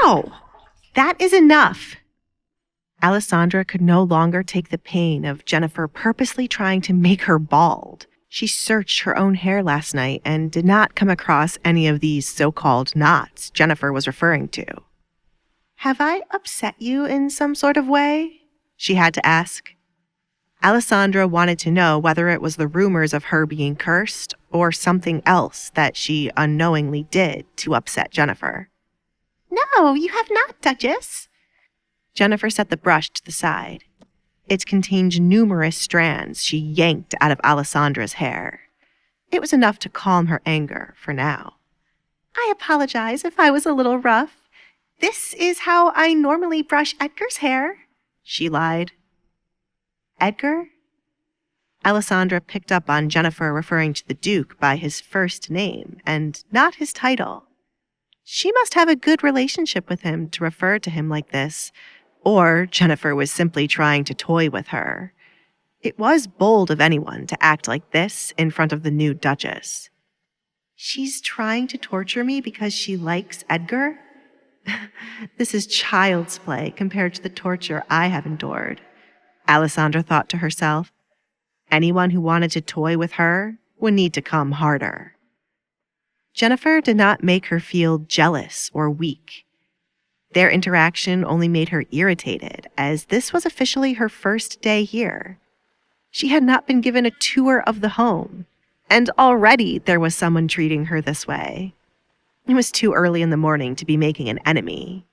Ow! That is enough. Alessandra could no longer take the pain of Jennifer purposely trying to make her bald. She searched her own hair last night and did not come across any of these so-called knots Jennifer was referring to. Have I upset you in some sort of way? She had to ask. Alessandra wanted to know whether it was the rumors of her being cursed or something else that she unknowingly did to upset Jennifer. No, you have not, Duchess. Jennifer set the brush to the side. It contained numerous strands she yanked out of Alessandra's hair. It was enough to calm her anger for now. I apologize if I was a little rough. This is how I normally brush Edgar's hair, she lied. Edgar? Alessandra picked up on Jennifer referring to the Duke by his first name and not his title. She must have a good relationship with him to refer to him like this, or Jennifer was simply trying to toy with her. It was bold of anyone to act like this in front of the new Duchess. She's trying to torture me because she likes Edgar? This is child's play compared to the torture I have endured, Alessandra thought to herself. Anyone who wanted to toy with her would need to come harder. Jennifer did not make her feel jealous or weak. Their interaction only made her irritated, as this was officially her first day here. She had not been given a tour of the home, and already there was someone treating her this way. It was too early in the morning to be making an enemy.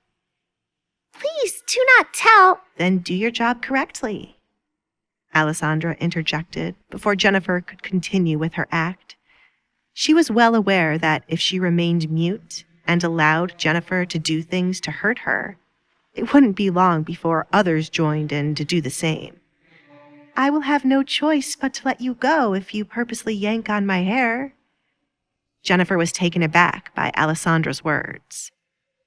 Please do not tell. Then do your job correctly, Alessandra interjected before Jennifer could continue with her act. She was well aware that if she remained mute and allowed Jennifer to do things to hurt her, it wouldn't be long before others joined in to do the same. I will have no choice but to let you go if you purposely yank on my hair. Jennifer was taken aback by Alessandra's words.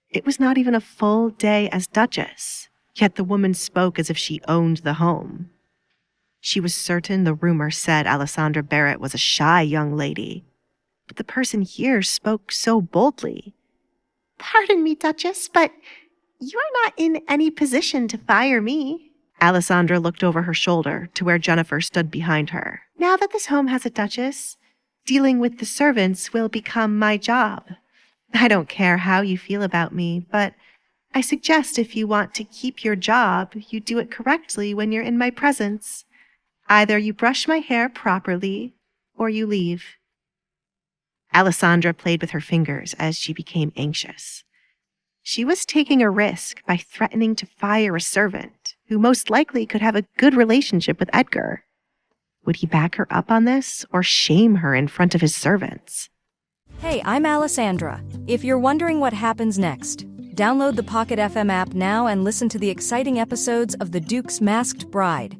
It was not even a full day as Duchess, yet the woman spoke as if she owned the home. She was certain the rumor said Alessandra Barrett was a shy young lady, but the person here spoke so boldly. Pardon me, Duchess, but you are not in any position to fire me. Alessandra looked over her shoulder to where Jennifer stood behind her. Now that this home has a Duchess, dealing with the servants will become my job. I don't care how you feel about me, but I suggest if you want to keep your job, you do it correctly when you're in my presence. Either you brush my hair properly, or you leave. Alessandra played with her fingers as she became anxious. She was taking a risk by threatening to fire a servant who most likely could have a good relationship with Edgar. Would he back her up on this or shame her in front of his servants? Hey, I'm Alessandra. If you're wondering what happens next, download the Pocket FM app now and listen to the exciting episodes of The Duke's Masked Bride.